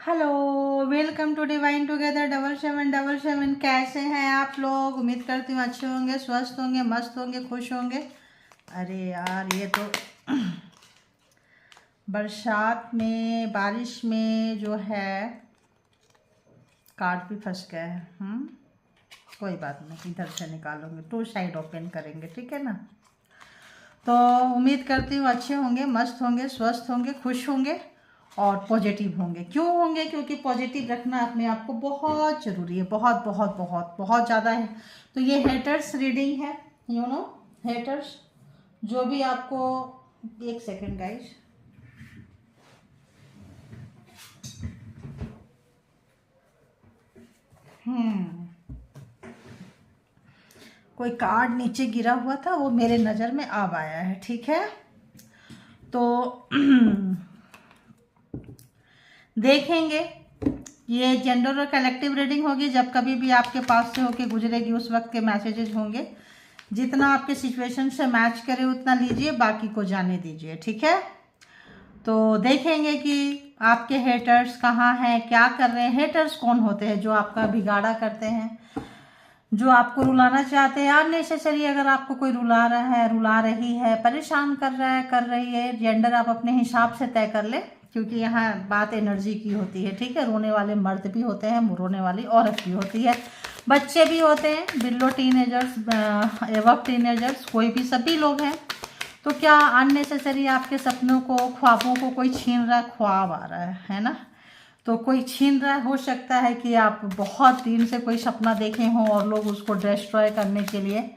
Hello, welcome to divine together 7777। कैसे हैं आप लोग? उम्मीद करती हूँ अच्छे होंगे, स्वस्थ होंगे, मस्त होंगे, खुश होंगे। अरे यार, ये तो बरसात में, बारिश में जो है कार्ड भी फंस गए हैं। कोई बात नहीं, इधर से निकालूंगे, टू साइड ओपन करेंगे, ठीक है ना। तो उम्मीद करती हूँ अच्छे होंगे, मस्त होंगे, स्वस्थ होंगे, खुश होंगे और पॉजिटिव होंगे। क्यों होंगे? क्योंकि पॉजिटिव रखना अपने आप को बहुत ज़रूरी है, बहुत बहुत बहुत बहुत ज़्यादा है। तो ये हेटर्स रीडिंग है, हेटर्स जो भी आपको, एक सेकेंड गाइज, कोई कार्ड नीचे गिरा हुआ था, वो मेरे नज़र में अब आया है, ठीक है। तो देखेंगे, ये जेंडर और कलेक्टिव रीडिंग होगी। जब कभी भी आपके पास से होके गुजरेगी उस वक्त के मैसेजेस होंगे। जितना आपके सिचुएशन से मैच करे उतना लीजिए, बाकी को जाने दीजिए, ठीक है। तो देखेंगे कि आपके हेटर्स कहाँ हैं, क्या कर रहे हैं। हेटर्स कौन होते हैं? जो आपका बिगाड़ा करते हैं, जो आपको रुलाना चाहते हैं अननेसेसरी। अगर आपको कोई रुला रहा है, रुला रही है, परेशान कर रहा है, कर रही है, जेंडर आप अपने हिसाब से तय कर ले, क्योंकि यहाँ बात एनर्जी की होती है, ठीक है। रोने वाले मर्द भी होते हैं, रोने वाली औरत भी होती है, बच्चे भी होते हैं, बिलो टीनेजर्स, एवब टीनेजर्स, कोई भी, सभी लोग हैं। तो क्या अननेसेसरी आपके सपनों को, ख्वाबों को कोई छीन रहा है? ख्वाब आ रहा है ना। तो कोई छीन रहा है। हो सकता है कि आप बहुत दिन से कोई सपना देखे हों और लोग उसको डिस्ट्रॉय करने के लिए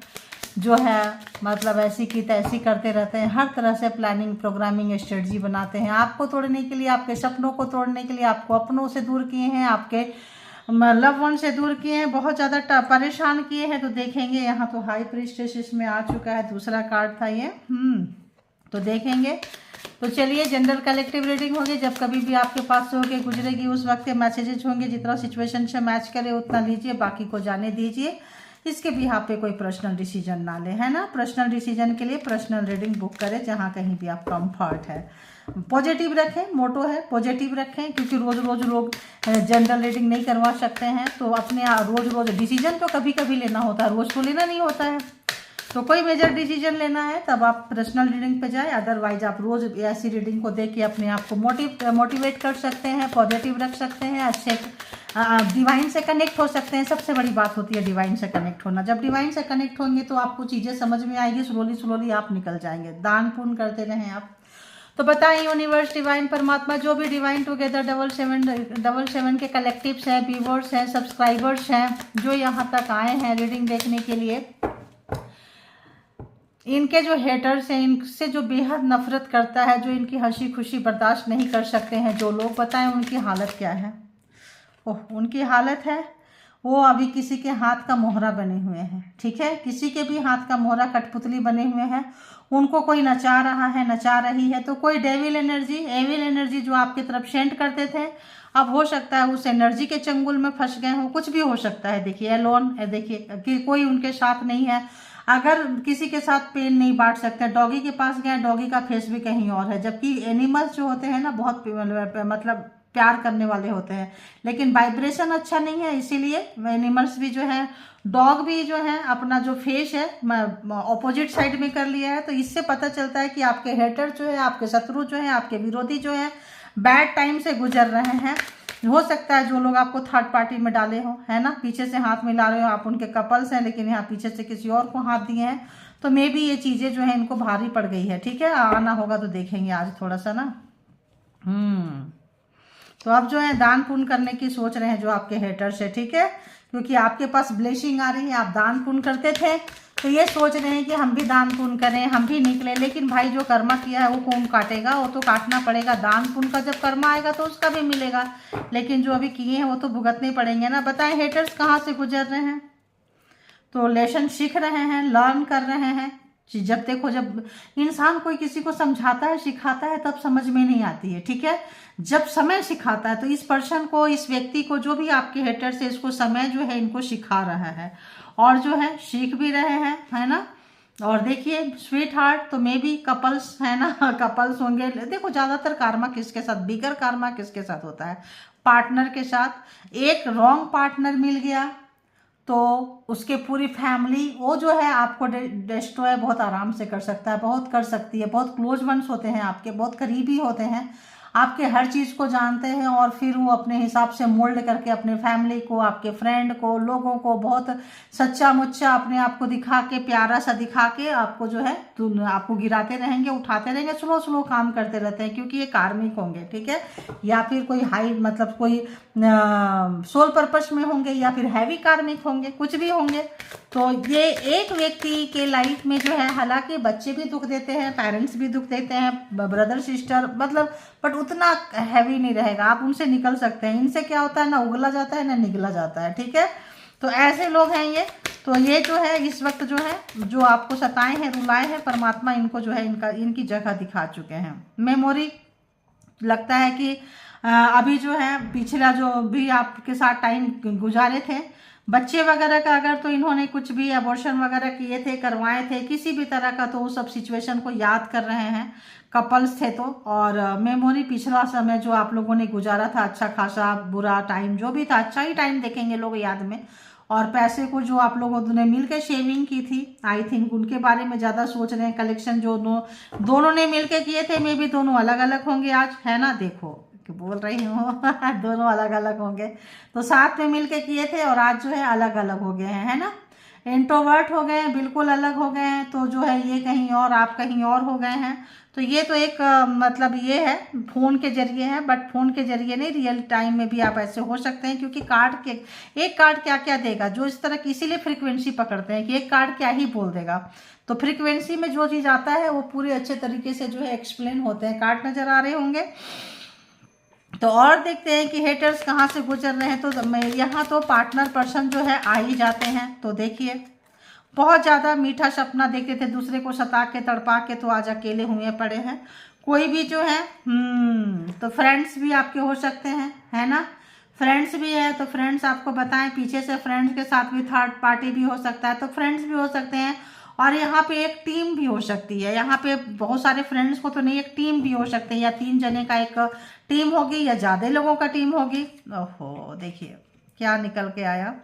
जो है, मतलब ऐसी की तैसी करते रहते हैं। हर तरह से प्लानिंग, प्रोग्रामिंग, स्ट्रेटजी बनाते हैं आपको तोड़ने के लिए, आपके सपनों को तोड़ने के लिए। आपको अपनों से दूर किए हैं, आपके लव वन से दूर किए हैं, बहुत ज़्यादा परेशान किए हैं। तो देखेंगे, यहाँ तो हाई प्रीस्टेस इसमें आ चुका है, दूसरा कार्ड था ये। तो देखेंगे। तो चलिए, जनरल कलेक्टिव रीडिंग होगी। जब कभी भी आपके पास से होके गुजरेगी उस वक्त के मैसेजेस होंगे। जितना सिचुएशन से मैच करे उतना लीजिए, बाकी को जाने दीजिए। इसके भी यहाँ पे कोई पर्सनल डिसीजन ना ले, है ना। पर्सनल डिसीजन के लिए पर्सनल रीडिंग बुक करें, जहाँ कहीं भी आप कंफर्ट है। पॉजिटिव रखें, मोटो है पॉजिटिव रखें, क्योंकि रोज रोज लोग जनरल रीडिंग नहीं करवा सकते हैं। तो अपने रोज रोज डिसीजन तो कभी कभी लेना होता है, रोज तो लेना नहीं होता है। तो कोई मेजर डिसीजन लेना है तब आप पर्सनल रीडिंग पे जाए। अदरवाइज आप रोज ऐसी रीडिंग को देख के अपने आप को मोटिवेट कर सकते हैं, पॉजिटिव रख सकते हैं, अच्छे डिवाइन से कनेक्ट हो सकते हैं। सबसे बड़ी बात होती है डिवाइन से कनेक्ट होना। जब डिवाइन से कनेक्ट होंगे तो आपको चीज़ें समझ में आएगी, स्लोली स्लोली आप निकल जाएंगे। दान पुण्य करते रहें आप। तो बताएं यूनिवर्स, डिवाइन, परमात्मा, जो भी डिवाइन टुगेदर 7777 के कलेक्टिव्स हैं, व्यूवर्स हैं, सब्सक्राइबर्स हैं, जो यहाँ तक आए हैं रीडिंग देखने के लिए, इनके जो हेटर्स हैं, इनसे जो बेहद नफरत करता है, जो इनकी हंसी खुशी बर्दाश्त नहीं कर सकते हैं जो लोग, बताएं उनकी हालत क्या है। ओह, उनकी हालत है वो अभी किसी के हाथ का मोहरा बने हुए हैं, ठीक है। किसी के भी हाथ का मोहरा, कठपुतली बने हुए हैं। उनको कोई नचा रहा है, नचा रही है। तो कोई डेविल एनर्जी, एविल एनर्जी जो आपकी तरफ सेंड करते थे, अब हो सकता है उस एनर्जी के चंगुल में फंस गए हो। कुछ भी हो सकता है। देखिए एलोन, देखिए कि कोई उनके साथ नहीं है। अगर किसी के साथ पेन नहीं बांट सकते, डॉगी के पास गए, डॉगी का फेस भी कहीं और है। जबकि एनिमल्स जो होते हैं ना, बहुत मतलब प्यार करने वाले होते हैं, लेकिन वाइब्रेशन अच्छा नहीं है, इसीलिए एनिमल्स भी जो है, डॉग भी जो है, अपना जो फेस है ऑपोजिट साइड में कर लिया है। तो इससे पता चलता है कि आपके हेटर जो है, आपके शत्रु जो है, आपके विरोधी जो है, बैड टाइम से गुजर रहे हैं। हो सकता है जो लोग आपको थर्ड पार्टी में डाले हो, है ना, पीछे से हाथ मिला रहे हो, आप उनके कपल्स हैं, लेकिन यहाँ पीछे से किसी और को हाथ दिए हैं। तो मे बी ये चीज़ें जो है इनको भारी पड़ गई है, ठीक है। आना होगा तो देखेंगे आज थोड़ा सा ना। तो अब जो है दान पुण्य करने की सोच रहे हैं जो आपके हेटर्स है, ठीक है। क्योंकि आपके पास ब्लेसिंग आ रही है, आप दान पुण्य करते थे, तो ये सोच रहे हैं कि हम भी दान पुण्य करें, हम भी निकले। लेकिन भाई, जो कर्मा किया है वो कौन काटेगा? वो तो काटना पड़ेगा। दान पुण्य का जब कर्मा आएगा तो उसका भी मिलेगा, लेकिन जो अभी किए हैं वो तो भुगतने पड़ेंगे ना। बताएं हेटर्स कहाँ से गुजर रहे हैं? तो लेसन सीख रहे हैं, लर्न कर रहे हैं। जब देखो, जब इंसान कोई किसी को समझाता है, सिखाता है, तब समझ में नहीं आती है, ठीक है। जब समय सिखाता है, तो इस पर्सन को, इस व्यक्ति को, जो भी आपके हेटर से, इसको समय जो है इनको सिखा रहा है, और जो है सीख भी रहे हैं, है ना। और देखिए स्वीट हार्ट तो मे बी कपल्स है ना, कपल्स होंगे। देखो ज़्यादातर कार्मा किसके साथ, बिगर कार्मा किसके साथ होता है, पार्टनर के साथ। एक रॉन्ग पार्टनर मिल गया तो उसके पूरी फैमिली वो जो है आपको डिस्ट्रॉय बहुत आराम से कर सकता है, बहुत कर सकती है। बहुत क्लोज वंस होते हैं आपके, बहुत करीबी होते हैं, आपके हर चीज़ को जानते हैं, और फिर वो अपने हिसाब से मोल्ड करके अपने फैमिली को, आपके फ्रेंड को, लोगों को बहुत सच्चा मुच्चा अपने आप को दिखा के, प्यारा सा दिखा के आपको जो है तो आपको गिराते रहेंगे, उठाते रहेंगे, स्लो स्लो काम करते रहते हैं, क्योंकि ये कार्मिक होंगे, ठीक है। या फिर कोई हाई मतलब कोई सोल पर्पस में होंगे, या फिर हैवी कार्मिक होंगे, कुछ भी होंगे। तो ये एक व्यक्ति के लाइफ में जो है, हालांकि बच्चे भी दुख देते हैं, पेरेंट्स भी दुख देते हैं, ब्रदर सिस्टर मतलब, बट उतना हैवी नहीं रहेगा, आप उनसे निकल सकते हैं। इनसे क्या होता है, ना उगला जाता है ना निगला जाता है, ठीक है। तो ऐसे लोग हैं ये। तो ये जो है इस वक्त जो है, जो आपको सताए हैं, रुलाए हैं, परमात्मा इनको जो है इनकी जगह दिखा चुके हैं। मेमोरी लगता है कि अभी जो है पिछला जो भी आपके साथ टाइम गुजारे थे, बच्चे वगैरह का अगर तो इन्होंने कुछ भी अबॉर्शन वगैरह किए थे, करवाए थे किसी भी तरह का, तो वो सब सिचुएशन को याद कर रहे हैं, कपल्स थे तो। और मेमोरी पिछला समय जो आप लोगों ने गुजारा था, अच्छा खासा बुरा टाइम जो भी था, अच्छा ही टाइम देखेंगे लोग याद में। और पैसे को जो आप लोगों ने मिलकर शेविंग की थी, आई थिंक उनके बारे में ज़्यादा सोच रहे हैं। कलेक्शन जो दोनों ने मिलकर किए थे, मे बी दोनों अलग अलग होंगे आज, है ना। देखो कि बोल रही हूँ दोनों अलग अलग होंगे, तो साथ में मिलके किए थे और आज जो है अलग अलग हो गए हैं, है ना। इंट्रोवर्ट हो गए हैं, बिल्कुल अलग हो गए हैं, तो जो है ये कहीं और, आप कहीं और हो गए हैं। तो ये तो एक मतलब ये है फ़ोन के जरिए है, बट फ़ोन के जरिए नहीं, रियल टाइम में भी आप ऐसे हो सकते हैं, क्योंकि कार्ड के एक कार्ड क्या क्या देगा जो इस तरह की, इसीलिए फ्रीक्वेंसी पकड़ते हैं कि एक कार्ड क्या ही बोल देगा। तो फ्रीक्वेंसी में जो चीज़ आता है वो पूरे अच्छे तरीके से जो है एक्सप्लेन होते हैं। कार्ड नज़र आ रहे होंगे। तो और देखते हैं कि हेटर्स कहाँ से गुजर रहे हैं। तो यहाँ तो पार्टनर पर्सन जो है आ ही जाते हैं। तो देखिए बहुत ज़्यादा मीठा सपना देखते थे, दूसरे को सता के तड़पा के, तो आज अकेले हुए पड़े हैं। कोई भी जो है तो फ्रेंड्स भी आपके हो सकते हैं, है ना। फ्रेंड्स भी है तो फ्रेंड्स आपको बताएं, पीछे से फ्रेंड्स के साथ भी थर्ड पार्टी भी हो सकता है, तो फ्रेंड्स भी हो सकते हैं। और यहाँ पे एक टीम भी हो सकती है, यहाँ पे बहुत सारे फ्रेंड्स को तो नहीं, एक टीम भी हो सकते हैं, या 3 जने का एक टीम होगी, या ज़्यादा लोगों का टीम होगी। ओहो देखिए क्या निकल के आया,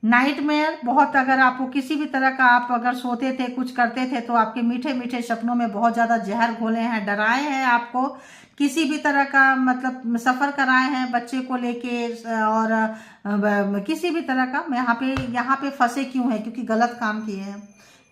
नाइटमेयर। बहुत, अगर आपको किसी भी तरह का, आप अगर सोते थे कुछ करते थे, तो आपके मीठे मीठे सपनों में बहुत ज़्यादा जहर घोले हैं, डराए हैं आपको, किसी भी तरह का मतलब सफ़र कराए हैं बच्चे को लेके, और किसी भी तरह का। यहाँ पे फंसे क्यों हैं, क्योंकि गलत काम किए हैं,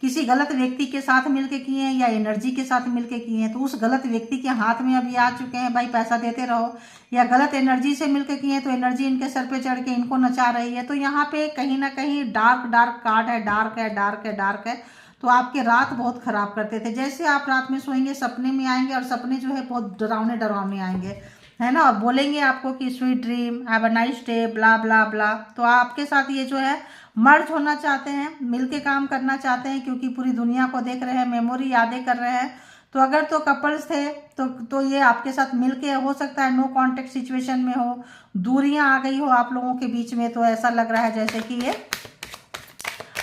किसी गलत व्यक्ति के साथ मिलके किए हैं, या एनर्जी के साथ मिलके किए हैं, तो उस गलत व्यक्ति के हाथ में अभी आ चुके हैं, भाई पैसा देते रहो। या गलत एनर्जी से मिलके किए हैं, तो एनर्जी इनके सर पे चढ़ के इनको नचा रही है। तो यहाँ पे कहीं ना कहीं डार्क डार्क कार्ड है, डार्क है, डार्क है, डार्क है। तो आपके रात बहुत खराब करते थे, जैसे आप रात में सोएंगे सपने में आएंगे, और सपने जो है बहुत डरावने डरावने आएंगे, है ना। और बोलेंगे आपको कि sweet dream, have a nice day, blah blah blah. तो आपके साथ ये जो है मर्ज होना चाहते हैं, मिलके काम करना चाहते हैं, क्योंकि पूरी दुनिया को देख रहे हैं, मेमोरी यादें कर रहे हैं। तो अगर तो कपल्स थे तो ये आपके साथ मिलके हो सकता है नो कांटेक्ट सिचुएशन में हो, दूरियां आ गई हो आप लोगों के बीच में, तो ऐसा लग रहा है जैसे कि ये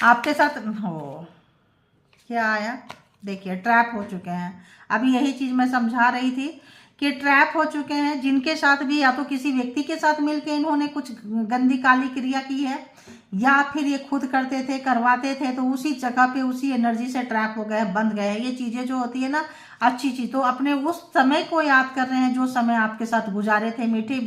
आपके साथ हो। क्या आया, देखिए ट्रैप हो चुके हैं। अभी यही चीज़ मैं समझा रही थी कि ट्रैप हो चुके हैं, जिनके साथ भी, या तो किसी व्यक्ति के साथ मिलके इन्होंने कुछ गंदी काली क्रिया की है, या फिर ये खुद करते थे, करवाते थे, तो उसी जगह पे उसी एनर्जी से ट्रैप हो गए, बंध गए। ये चीज़ें जो होती है ना अच्छी चीज़, तो अपने उस समय को याद कर रहे हैं जो समय आपके साथ गुजारे थे, मीठे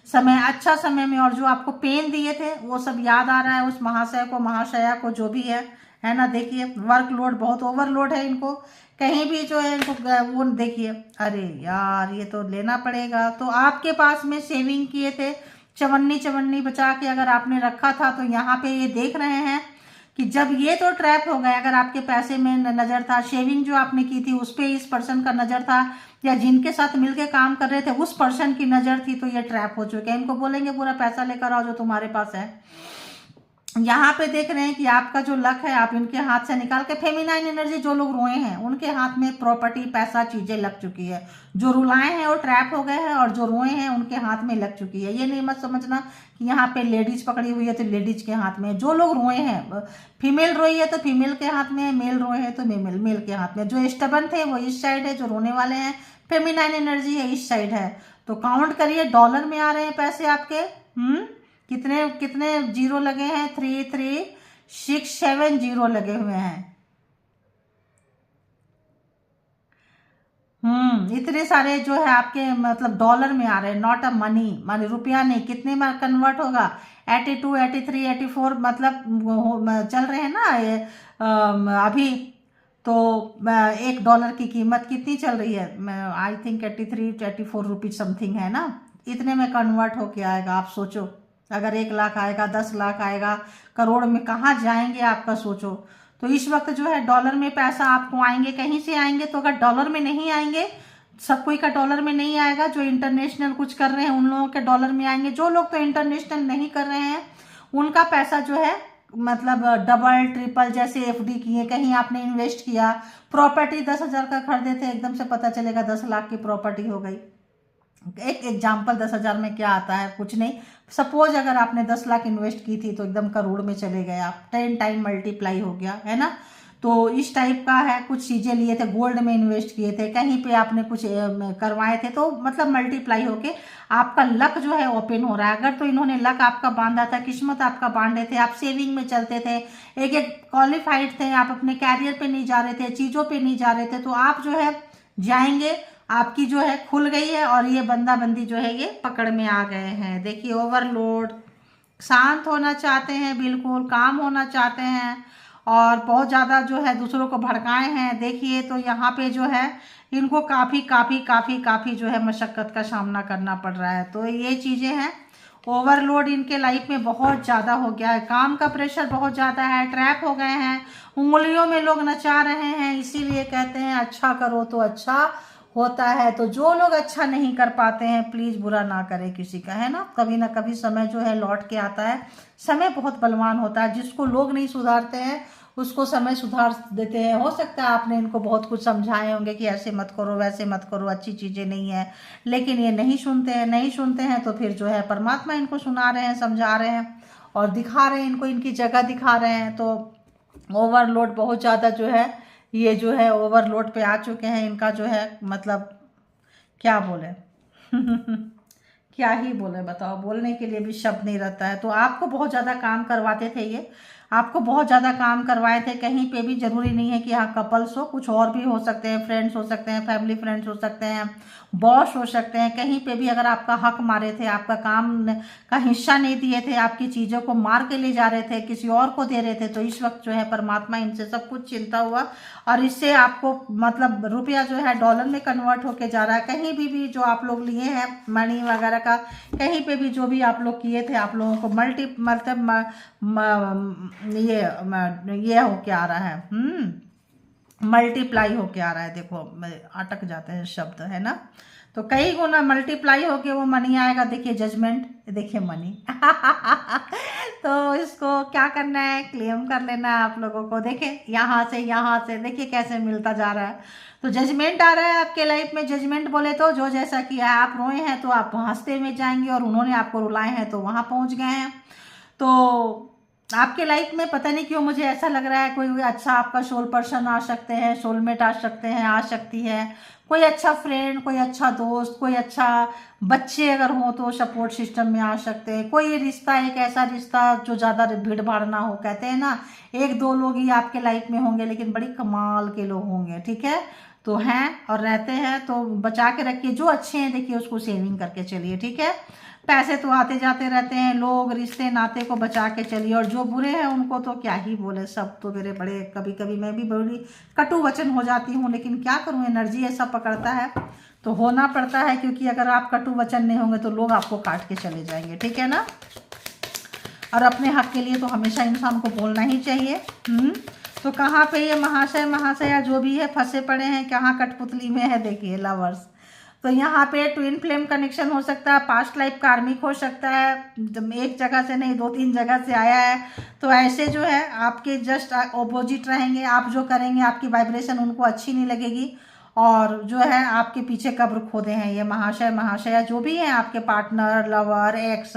समय, अच्छा समय में, और जो आपको पेन दिए थे वो सब याद आ रहा है उस महाशय को, महाशया को, जो भी है ना। देखिए वर्कलोड, बहुत ओवरलोड है इनको, कहीं भी जो है इनको वो देखिए, अरे यार ये तो लेना पड़ेगा। तो आपके पास में सेविंग किए थे, चवन्नी चवन्नी बचा के अगर आपने रखा था, तो यहाँ पे ये देख रहे हैं कि जब ये तो ट्रैप हो गए। अगर आपके पैसे में नज़र था, शेविंग जो आपने की थी उस पर इस पर्सन का नज़र था, या जिनके साथ मिलके काम कर रहे थे उस पर्सन की नज़र थी, तो ये ट्रैप हो चुके हैं। इनको बोलेंगे पूरा पैसा लेकर आओ जो तुम्हारे पास है, यहाँ पे देख रहे हैं कि आपका जो लक है आप इनके हाथ से निकाल के, फेमिनाइन एनर्जी, जो लोग रोए हैं उनके हाथ में प्रॉपर्टी, पैसा, चीजें लग चुकी है। जो रुलाए हैं वो ट्रैप हो गए हैं, और जो रोए हैं उनके हाथ में लग चुकी है। ये नहीं मत समझना कि यहाँ पे लेडीज पकड़ी हुई है तो लेडीज के हाथ में। जो लोग रोए हैं, फीमेल रोई है तो फीमेल के हाथ में, मेल रोए हैं तो मेल के हाथ में। जो स्टबन थे वो इस साइड है, जो रोने वाले हैं फेमिनाइन एनर्जी है इस साइड है। तो काउंट करिए, डॉलर में आ रहे हैं पैसे आपके। कितने कितने जीरो लगे हैं? 33670 लगे हुए हैं। इतने सारे जो है आपके मतलब डॉलर में आ रहे हैं, नॉट अ मनी रुपया नहीं। कितने में कन्वर्ट होगा? 82, 83, 84 मतलब चल रहे हैं ना ये अभी। तो $1 की कीमत कितनी चल रही है? आई थिंक 83, 84 रुपीज समथिंग है ना। इतने में कन्वर्ट होके आएगा। आप सोचो, अगर 1 लाख आएगा, 10 लाख आएगा, करोड़ में कहाँ जाएंगे आपका, सोचो। तो इस वक्त जो है डॉलर में पैसा आपको आएंगे, कहीं से आएंगे। तो अगर डॉलर में नहीं आएंगे, सब कोई का डॉलर में नहीं आएगा। जो इंटरनेशनल कुछ कर रहे हैं उन लोगों के डॉलर में आएंगे। जो लोग तो इंटरनेशनल नहीं कर रहे हैं उनका पैसा जो है मतलब डबल ट्रिपल, जैसे एफडी किए, कहीं आपने इन्वेस्ट किया, प्रॉपर्टी 10,000 का खरीदे थे, एकदम से पता चलेगा 10 लाख की प्रॉपर्टी हो गई। एक एग्जाम्पल, 10,000 में क्या आता है? कुछ नहीं। सपोज अगर आपने 10 लाख इन्वेस्ट की थी तो एकदम करोड़ में चले गए आप, 10 टाइम मल्टीप्लाई हो गया, है ना। तो इस टाइप का है। कुछ चीज़ें लिए थे, गोल्ड में इन्वेस्ट किए थे, कहीं पे आपने कुछ करवाए थे, तो मतलब मल्टीप्लाई होके आपका लक जो है ओपन हो रहा है। अगर तो इन्होंने लक आपका बांधा था, किस्मत आपका बांधे थे, आप सेविंग में चलते थे, एक एक क्वालिफाइड थे, आप अपने कैरियर पे नहीं जा रहे थे, चीज़ों पे नहीं जा रहे थे, तो आप जो है जाएंगे, आपकी जो है खुल गई है। और ये बंदा बंदी जो है ये पकड़ में आ गए हैं। देखिए, ओवरलोड, शांत होना चाहते हैं, बिल्कुल काम होना चाहते हैं, और बहुत ज़्यादा जो है दूसरों को भड़काए हैं। देखिए, तो यहाँ पे जो है इनको काफ़ी काफ़ी काफ़ी काफ़ी जो है मशक्क़त का सामना करना पड़ रहा है। तो ये चीज़ें हैं, ओवरलोड इनके लाइफ में बहुत ज़्यादा हो गया है, काम का प्रेशर बहुत ज़्यादा है, ट्रैप हो गए हैं, उंगलियों में लोग नचा रहे हैं। इसीलिए कहते हैं अच्छा करो तो अच्छा होता है। तो जो लोग अच्छा नहीं कर पाते हैं, प्लीज़ बुरा ना करें किसी का, है ना। कभी ना कभी समय जो है लौट के आता है। समय बहुत बलवान होता है, जिसको लोग नहीं सुधारते हैं उसको समय सुधार देते हैं। हो सकता है आपने इनको बहुत कुछ समझाए होंगे कि ऐसे मत करो, वैसे मत करो, अच्छी चीज़ें नहीं है, लेकिन ये नहीं सुनते हैं। तो फिर जो है परमात्मा इनको सुना रहे हैं, समझा रहे हैं, और दिखा रहे हैं इनको, इनकी जगह दिखा रहे हैं। तो ओवरलोड बहुत ज़्यादा जो है, ये जो है ओवरलोड पे आ चुके हैं। इनका जो है मतलब क्या बोले क्या ही बोले, बताओ, बोलने के लिए भी शब्द नहीं रहता है। तो आपको बहुत ज़्यादा काम करवाते थे ये, आपको बहुत ज़्यादा काम करवाए थे। कहीं पे भी ज़रूरी नहीं है कि हाँ कपल्स हो, कुछ और भी हो सकते हैं, फ्रेंड्स हो सकते हैं, फैमिली फ्रेंड्स हो सकते हैं, बॉस हो सकते हैं। कहीं पे भी अगर आपका हक मारे थे, आपका काम का हिस्सा नहीं दिए थे, आपकी चीज़ों को मार के ले जा रहे थे, किसी और को दे रहे थे, तो इस वक्त जो है परमात्मा इनसे सब कुछ चिंता हुआ, और इससे आपको मतलब रुपया जो है डॉलर में कन्वर्ट होके जा रहा है। कहीं भी जो आप लोग लिए हैं मनी वगैरह का, कहीं पे भी जो भी आप लोग किए थे, आप लोगों को ये होके आ रहा है, मल्टीप्लाई होके आ रहा है। देखो, अटक जाते हैं शब्द, है ना। तो कई गुना मल्टीप्लाई होके वो मनी आएगा। देखिए जजमेंट, देखिए मनी तो इसको क्या करना है, क्लेम कर लेना है आप लोगों को। देखिए यहाँ से देखिए कैसे मिलता जा रहा है। तो जजमेंट आ रहा है आपके लाइफ में। जजमेंट बोले तो जो जैसा किया है, आप रोए हैं तो आप हंसते में जाएंगे, और उन्होंने आपको रुलाए हैं तो वहाँ पहुँच गए हैं। तो आपके लाइफ में पता नहीं क्यों मुझे ऐसा लग रहा है कोई अच्छा आपका सोल पर्सन आ सकते हैं, सोलमेट आ सकते हैं, आ सकती है, कोई अच्छा फ्रेंड, कोई अच्छा दोस्त, कोई अच्छा बच्चे अगर हो तो सपोर्ट सिस्टम में आ सकते हैं। कोई रिश्ता, एक ऐसा रिश्ता जो ज़्यादा भीड़ भाड़ ना हो। कहते हैं ना, 1-2 लोग ही आपके लाइफ में होंगे लेकिन बड़ी कमाल के लोग होंगे, ठीक है। तो हैं और रहते हैं, तो बचा के रखिए। जो अच्छे हैं देखिए उसको सेविंग करके चलिए, ठीक है। पैसे तो आते जाते रहते हैं, लोग रिश्ते नाते को बचा के चलिए। और जो बुरे हैं उनको तो क्या ही बोले, सब तो मेरे बड़े, कभी कभी मैं भी बड़ी कटु वचन हो जाती हूँ, लेकिन क्या करूँ, एनर्जी ऐसा पकड़ता है तो होना पड़ता है। क्योंकि अगर आप कटु वचन नहीं होंगे तो लोग आपको काट के चले जाएंगे, ठीक है ना। और अपने हक के लिए तो हमेशा इंसान को बोलना ही चाहिए। तो कहाँ पे ये महाशय महाशया जो भी है फंसे पड़े हैं, कहाँ कठपुतली में है, देखिए लवर्स। तो यहाँ पे ट्विन फ्लेम कनेक्शन हो सकता है, पास्ट लाइफ कार्मिक हो सकता है, एक जगह से नहीं 2-3 जगह से आया है। तो ऐसे जो है आपके जस्ट ऑपोजिट रहेंगे, आप जो करेंगे आपकी वाइब्रेशन उनको अच्छी नहीं लगेगी, और जो है आपके पीछे कब्र खोदे हैं ये महाशय महाशया जो भी हैं, आपके पार्टनर, लवर, एक्स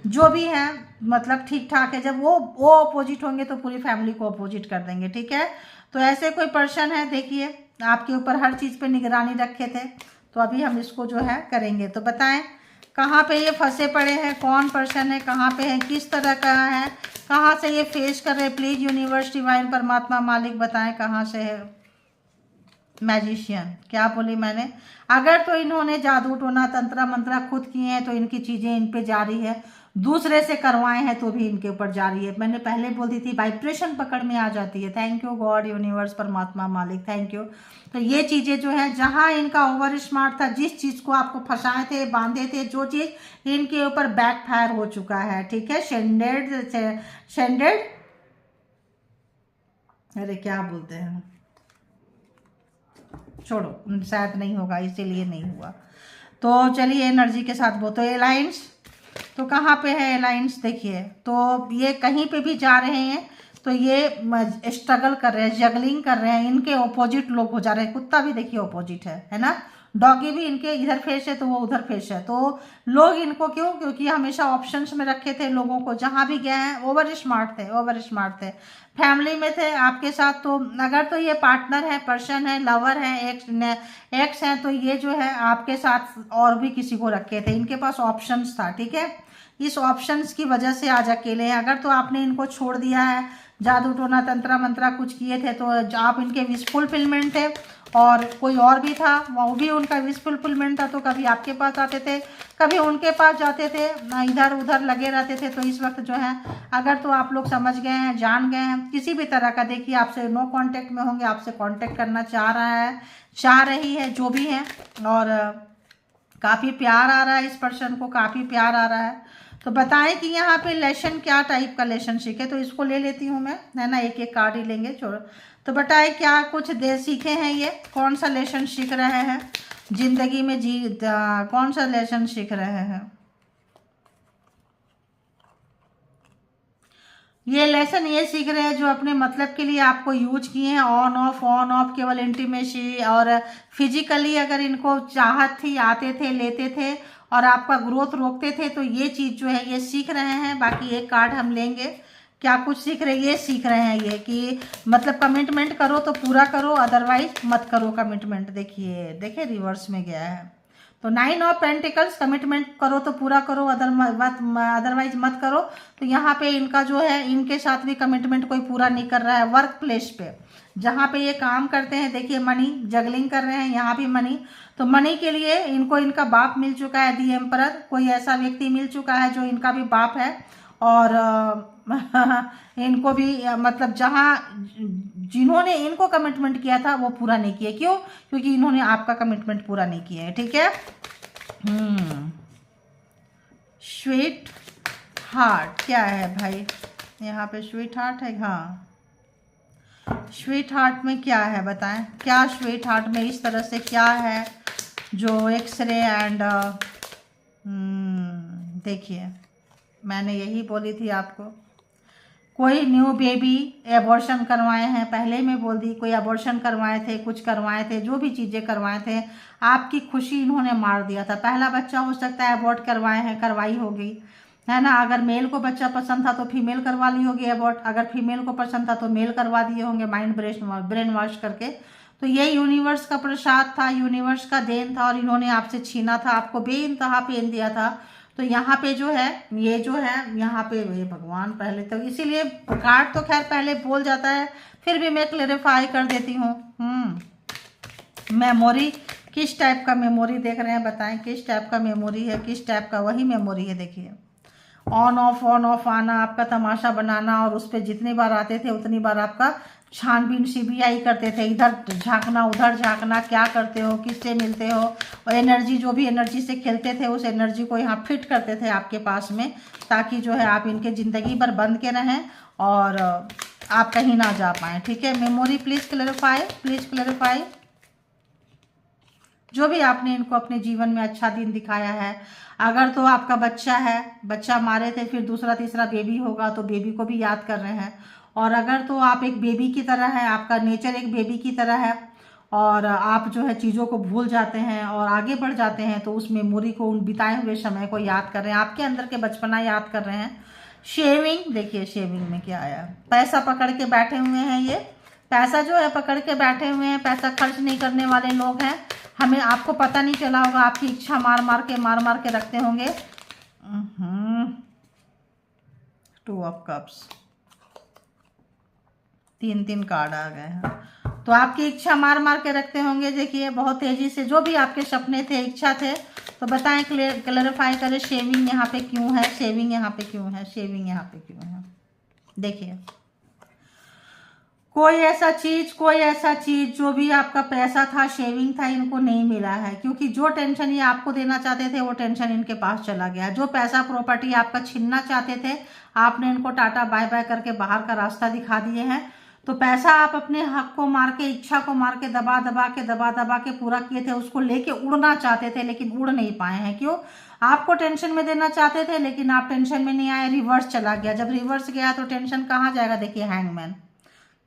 जो भी हैं, मतलब ठीक ठाक है। जब वो अपोजिट होंगे तो पूरी फैमिली को अपोजिट कर देंगे, ठीक है। तो ऐसे कोई पर्सन है, देखिए आपके ऊपर हर चीज़ पे निगरानी रखे थे, तो अभी हम इसको जो है करेंगे। तो बताएं कहाँ पे ये फंसे पड़े हैं, कौन पर्सन है, कहाँ पे है, किस तरह का है, कहाँ से ये फेस कर रहे हैं। प्लीज़ यूनिवर्स, डिवाइन, परमात्मा, मालिक बताएं कहाँ से है। मैजिशियन, क्या बोली मैंने? अगर तो इन्होंने जादू टोना तंत्रा मंत्रा खुद किए हैं तो इनकी चीज़ें इन पे जारी है, दूसरे से करवाए हैं तो भी इनके ऊपर जारी है। मैंने पहले बोल दी थी वाइब्रेशन पकड़ में आ जाती है। थैंक यू गॉड, यूनिवर्स, परमात्मा, मालिक, थैंक यू। तो ये चीज़ें जो है जहाँ इनका ओवर स्मार्ट था, जिस चीज़ को आपको फंसाए थे, बांधे थे, जो चीज़ इनके ऊपर बैक फायर हो चुका है, ठीक है। शेंडेड अरे क्या बोलते हैं, छोड़ो, शायद नहीं होगा इसीलिए नहीं हुआ। तो चलिए एनर्जी के साथ तो अलायंस, तो कहाँ पे है अलायंस? देखिए तो ये कहीं पे भी जा रहे हैं तो ये स्ट्रगल कर रहे हैं, जगलिंग कर रहे हैं, इनके ऑपोजिट लोग हो जा रहे हैं। कुत्ता भी देखिए ऑपोजिट है ना, डॉगी भी इनके इधर फेस है तो वो उधर फेस है। तो लोग इनको क्यों? क्योंकि हमेशा ऑप्शंस में रखे थे लोगों को, जहाँ भी गए हैं ओवर स्मार्ट थे, फैमिली में थे आपके साथ। तो अगर तो ये पार्टनर है, पर्सन है, लवर है, एक्स है, तो ये जो है आपके साथ और भी किसी को रखे थे, इनके पास ऑप्शंस था, ठीक है। इस ऑप्शंस की वजह से आज अकेले हैं। अगर तो आपने इनको छोड़ दिया है, जादू टोना तंत्रा मंत्रा कुछ किए थे, तो आप इनके विश फुलफिलमेंट थे, और कोई और भी था वो भी उनका विश फुलफिलमेंट था। तो कभी आपके पास आते थे, कभी उनके पास जाते थे, इधर उधर लगे रहते थे। तो इस वक्त जो है अगर तो आप लोग समझ गए हैं, जान गए हैं किसी भी तरह का, देखिए आपसे नो कांटेक्ट में होंगे, आपसे कांटेक्ट करना चाह रही है जो भी है, और काफ़ी प्यार आ रहा है इस पर्सन को, काफ़ी प्यार आ रहा है। तो बताएं कि यहाँ पे लेसन क्या टाइप का रिलेशनशिप है। तो इसको ले लेती हूँ मैं, है ना, एक एक कार्ड ही लेंगे, छोड़ो। तो बताएं क्या कुछ दे सीखे हैं ये, कौन सा लेसन सीख रहे हैं जिंदगी में, कौन सा लेसन सीख रहे हैं। ये लेसन ये सीख रहे हैं जो अपने मतलब के लिए आपको यूज किए हैं, ऑन ऑफ केवल इंटीमेसी और फिजिकली अगर इनको चाहत थी, आते थे, लेते थे और आपका ग्रोथ रोकते थे। तो ये चीज़ जो है ये सीख रहे हैं। बाकी एक कार्ड हम लेंगे, क्या कुछ सीख रहे हैं। ये सीख रहे हैं ये कि मतलब कमिटमेंट करो तो पूरा करो, अदरवाइज मत करो कमिटमेंट। देखिए रिवर्स में गया है। तो 9 ऑफ पेंटिकल्स, कमिटमेंट करो तो पूरा करो, अदरवाइज मत करो। तो यहाँ पे इनका जो है, इनके साथ भी कमिटमेंट कोई पूरा नहीं कर रहा है। वर्क प्लेस पे जहाँ पे ये काम करते हैं, देखिए मनी जगलिंग कर रहे हैं, यहाँ भी मनी। तो मनी के लिए इनको इनका बाप मिल चुका है, दी एम्परर, कोई ऐसा व्यक्ति मिल चुका है जो इनका भी बाप है। और इनको भी मतलब जहाँ जिन्होंने इनको कमिटमेंट किया था वो पूरा नहीं किया। क्यों? क्योंकि इन्होंने आपका कमिटमेंट पूरा नहीं किया है, ठीक है। स्वीट हार्ट क्या है भाई, यहाँ पे स्वीट हार्ट है। हाँ, स्वीट हार्ट में क्या है बताएं, क्या स्वीट हार्ट में इस तरह से क्या है जो एक्सरे एंड देखिए मैंने यही बोली थी आपको, कोई न्यू बेबी एबॉर्शन करवाए हैं, पहले मैं बोल दी, कोई एबॉर्शन करवाए थे, कुछ करवाए थे, जो भी चीज़ें करवाए थे, आपकी खुशी इन्होंने मार दिया था। पहला बच्चा हो सकता है अबॉर्ट करवाए हैं, करवाई होगी, है ना। अगर मेल को बच्चा पसंद था तो फीमेल करवा ली होगी अबॉर्ट, अगर फीमेल को पसंद था तो मेल करवा दिए होंगे माइंड ब्रेन वॉश करके। तो ये यूनिवर्स का प्रसाद था, यूनिवर्स का देन था, और इन्होंने आपसे छीना था, आपको बेइंतहा पेन दिया था। तो यहाँ पे जो है, ये जो है यहाँ पे ये भगवान पहले तो, इसीलिए कार्ड तो खैर पहले बोल जाता है, फिर भी मैं क्लेरिफाई कर देती हूँ। मेमोरी, किस टाइप का मेमोरी देख रहे हैं बताएं, किस टाइप का मेमोरी है, किस टाइप का वही मेमोरी है। देखिए ऑन ऑफ आना, आपका तमाशा बनाना, और उस पर जितनी बार आते थे उतनी बार आपका छानबीन CBI करते थे, इधर झांकना उधर झांकना, क्या करते हो, किससे मिलते हो, और एनर्जी जो भी एनर्जी से खेलते थे उस एनर्जी को यहाँ फिट करते थे आपके पास में, ताकि जो है आप इनके ज़िंदगी भर बंद के रहें और आप कहीं ना जा पाएँ, ठीक है। Memory please clarify, please clarify. जो भी आपने इनको अपने जीवन में अच्छा दिन दिखाया है। अगर तो आपका बच्चा है, बच्चा मारे थे, फिर दूसरा तीसरा बेबी होगा तो बेबी को भी याद कर रहे हैं। और अगर तो आप एक बेबी की तरह है, आपका नेचर एक बेबी की तरह है और आप जो है चीज़ों को भूल जाते हैं और आगे बढ़ जाते हैं, तो उस मेमोरी को, उन बिताए हुए समय को याद कर रहे हैं, आपके अंदर के बचपना याद कर रहे हैं। शेविंग, देखिए शेविंग में क्या आया, पैसा पकड़ के बैठे हुए हैं। ये पैसा जो है पकड़ के बैठे हुए हैं, पैसा खर्च नहीं करने वाले लोग हैं। हमें, आपको पता नहीं चला होगा, आपकी इच्छा मार मार के रखते होंगे। 2 ऑफ कप्स, 3 कार्ड आ गए हैं। तो आपकी इच्छा मार के रखते होंगे। देखिए बहुत तेजी से जो भी आपके सपने थे, इच्छा थे, तो बताएं, क्लैरिफाई करें। शेविंग यहाँ पे क्यों है, शेविंग यहाँ पे क्यों है, शेविंग यहाँ पे क्यों है। देखिए कोई ऐसा चीज जो भी आपका पैसा था, शेविंग था, इनको नहीं मिला है, क्योंकि जो टेंशन ये आपको देना चाहते थे वो टेंशन इनके पास चला गया। जो पैसा प्रॉपर्टी आपका छीनना चाहते थे, आपने इनको टाटा बाय बाय करके बाहर का रास्ता दिखा दिए हैं। तो पैसा आप अपने हक को मार के, इच्छा को मार के, दबा दबा के पूरा किए थे। उसको लेके उड़ना चाहते थे लेकिन उड़ नहीं पाए हैं। क्यों? आपको टेंशन में देना चाहते थे लेकिन आप टेंशन में नहीं आए, रिवर्स चला गया। जब रिवर्स गया तो टेंशन कहाँ जाएगा? देखिए हैंगमैन,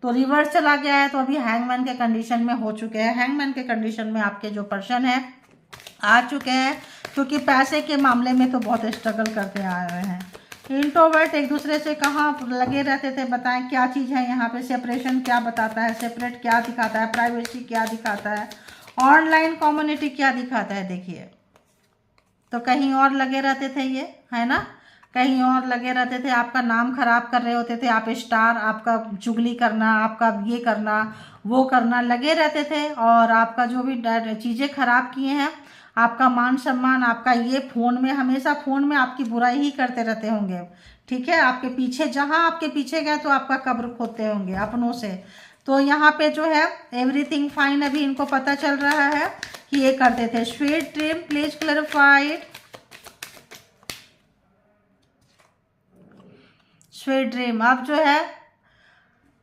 तो रिवर्स चला गया है, तो अभी हैंगमैन के कंडीशन में हो चुके हैं। हैंगमैन के कंडीशन में आपके जो पर्सन है आ चुके हैं, क्योंकि पैसे के मामले में तो बहुत स्ट्रगल करते आ रहे हैं। इंट्रोवर्ट एक दूसरे से कहाँ लगे रहते थे, बताएं क्या चीज़ है यहाँ पे। सेपरेशन क्या बताता है, सेपरेट क्या दिखाता है, प्राइवेसी क्या दिखाता है, ऑनलाइन कम्युनिटी क्या दिखाता है। देखिए तो कहीं और लगे रहते थे ये, है ना, कहीं और लगे रहते थे, आपका नाम खराब कर रहे होते थे। आप स्टार, आपका चुगली करना, आपका ये करना वो करना लगे रहते थे, और आपका जो भी चीज़ें खराब किए हैं, आपका मान सम्मान, आपका ये फ़ोन में, हमेशा फ़ोन में आपकी बुराई ही करते रहते होंगे। ठीक है, आपके पीछे, जहाँ आपके पीछे गए तो आपका कब्र खोदते होंगे अपनों से। तो यहाँ पे जो है एवरीथिंग फाइन, अभी इनको पता चल रहा है कि ये करते थे। Sweet dream, please clarified. Sweet dream, अब जो है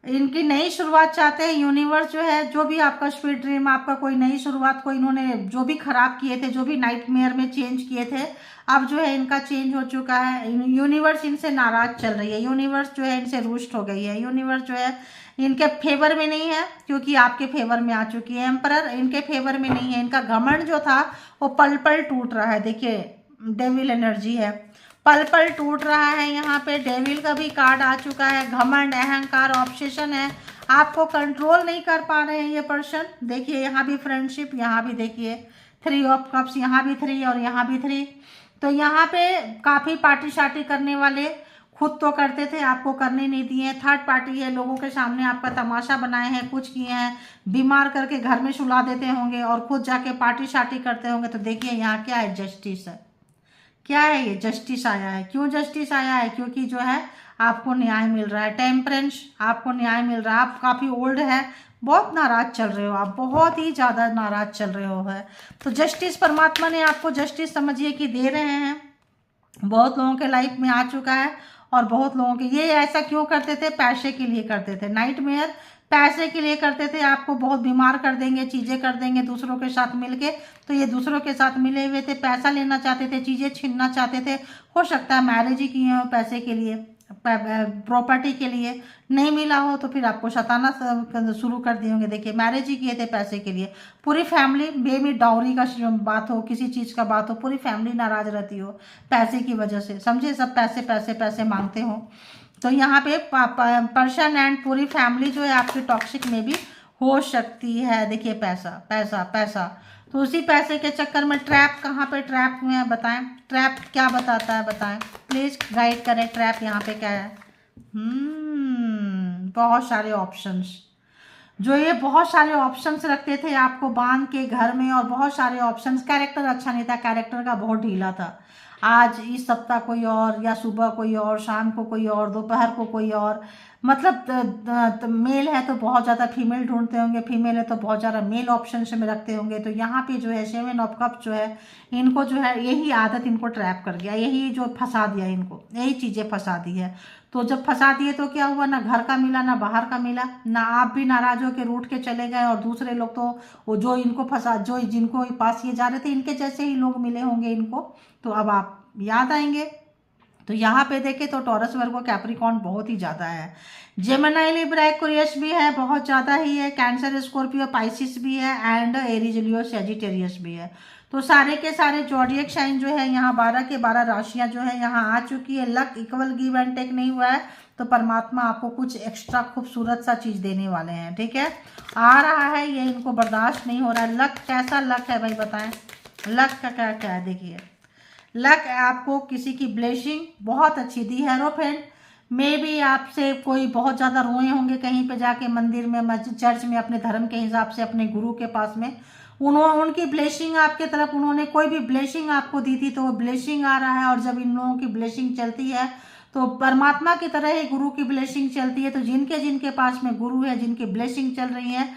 इनकी नई शुरुआत चाहते हैं। यूनिवर्स जो है, जो भी आपका स्वीट ड्रीम, आपका कोई नई शुरुआत को इन्होंने जो भी खराब किए थे, जो भी नाइटमेयर में चेंज किए थे, अब जो है इनका चेंज हो चुका है। यूनिवर्स इनसे नाराज चल रही है, यूनिवर्स जो है इनसे रुष्ट हो गई है। यूनिवर्स जो है इनके फेवर में नहीं है, क्योंकि आपके फेवर में आ चुकी है। एम्परर इनके फेवर में नहीं है। इनका घमंड जो था वो पल पल टूट रहा है। देखिए डेविल एनर्जी है, पल पल टूट रहा है। यहाँ पे डेविल का भी कार्ड आ चुका है। घमंड, अहंकार, ऑब्सेशन है, आपको कंट्रोल नहीं कर पा रहे हैं ये पर्सन। देखिए यहाँ भी फ्रेंडशिप, यहाँ भी देखिए 3 ऑफ कप्स, यहाँ भी 3 और यहाँ भी 3। तो यहाँ पे काफ़ी पार्टी शार्टी करने वाले, खुद तो करते थे, आपको करने नहीं दिए। थर्ड पार्टी है, लोगों के सामने आपका तमाशा बनाए हैं, कुछ किए हैं, बीमार करके घर में सुला देते होंगे और खुद जाके पार्टी शार्टी करते होंगे। तो देखिए यहाँ क्या है, जस्टिस है। क्या है ये? जस्टिस आया है। क्यों जस्टिस आया है? क्योंकि जो है आपको न्याय मिल रहा है। टेम्परेंस, आपको न्याय मिल रहा है। आप काफ़ी ओल्ड है, बहुत नाराज चल रहे हो, आप बहुत ही ज़्यादा नाराज चल रहे हो है। तो जस्टिस, परमात्मा ने आपको जस्टिस समझिए कि दे रहे हैं। बहुत लोगों के लाइफ में आ चुका है, और बहुत लोगों के, ये ऐसा क्यों करते थे? पैसे के लिए करते थे। नाइटमेयर पैसे के लिए करते थे, आपको बहुत बीमार कर देंगे, चीज़ें कर देंगे दूसरों के साथ मिलके। तो ये दूसरों के साथ मिले हुए थे, पैसा लेना चाहते थे, चीज़ें छीनना चाहते थे। हो सकता है मैरिज ही किए हो पैसे के लिए, प्रॉपर्टी के लिए, नहीं मिला हो तो फिर आपको सताना शुरू कर दिए होंगे। देखिए मैरिज ही किए थे पैसे के लिए। पूरी फैमिली, बेबी डाउरी का बात हो, किसी चीज़ का बात हो, पूरी फैमिली नाराज रहती हो पैसे की वजह से, समझे, सब पैसे पैसे पैसे मांगते हो। तो यहाँ पे पर्सन एंड पूरी फैमिली जो है आपकी टॉक्सिक में भी हो सकती है। देखिए पैसा पैसा पैसा, तो उसी पैसे के चक्कर में ट्रैप, कहाँ पे ट्रैप हुए हैं बताएं। ट्रैप क्या बताता है बताएं, प्लीज गाइड करें। ट्रैप यहाँ पे क्या है? बहुत सारे ऑप्शंस, जो ये बहुत सारे ऑप्शंस रखते थे आपको बांध के घर में, और बहुत सारे ऑप्शंस। कैरेक्टर अच्छा नहीं था, कैरेक्टर का बहुत ढीला था। आज इस सप्ताह कोई और, या सुबह कोई और, शाम को कोई और, दोपहर को कोई और, मतलब मेल है तो बहुत ज़्यादा फीमेल ढूंढते होंगे, फीमेल है तो बहुत ज़्यादा मेल ऑप्शन में रखते होंगे। तो यहाँ पे जो है 7 ऑफ कप्स जो है इनको जो है यही आदत इनको ट्रैप कर गया, यही जो फंसा दिया इनको, यही चीज़ें फंसा दी है। तो जब फंसा दिए तो क्या हुआ, ना घर का मिला ना बाहर का मिला, ना आप भी नाराज होकर रूठ के चले गए, और दूसरे लोग तो वो जो इनको फंसा, जो जिनको पास ये जा रहे थे इनके जैसे ही लोग मिले होंगे इनको, तो अब आप याद आएंगे। तो यहाँ पे देखें तो टॉरस, वर्गो, कैप्रिकॉर्न बहुत ही ज़्यादा है, जेमिनी, लिब्रा, एक्वेरियस भी है, बहुत ज़्यादा ही है, कैंसर, स्कॉर्पियो, पाइसिस भी है, एंड एरीज, लियो, सैजिटेरियस भी है। तो सारे के सारे ज़ोडिएक साइन जो है यहाँ 12 के 12 राशियाँ जो है यहाँ आ चुकी है। Luck equal give and take नहीं हुआ है, तो परमात्मा आपको कुछ एक्स्ट्रा खूबसूरत सा चीज़ देने वाले हैं, ठीक है। आ रहा है, ये इनको बर्दाश्त नहीं हो रहा है। लक कैसा लक है भाई बताएं, लक का क्या क्या है। देखिए लक आपको किसी की ब्लेसिंग बहुत अच्छी दी है। फ्रेंड मे भी आपसे कोई बहुत ज़्यादा रोए होंगे कहीं पे जाके, मंदिर में, मस्जिद, चर्च में, अपने धर्म के हिसाब से, अपने गुरु के पास में, उनकी ब्लेसिंग आपके तरफ, उन्होंने कोई भी ब्लेसिंग आपको दी थी तो वो ब्लेसिंग आ रहा है। और जब इन लोगों की ब्लेसिंग चलती है तो परमात्मा की तरह ही गुरु की ब्लेसिंग चलती है। तो जिनके जिनके पास में गुरु है, जिनकी ब्लेसिंग चल रही है,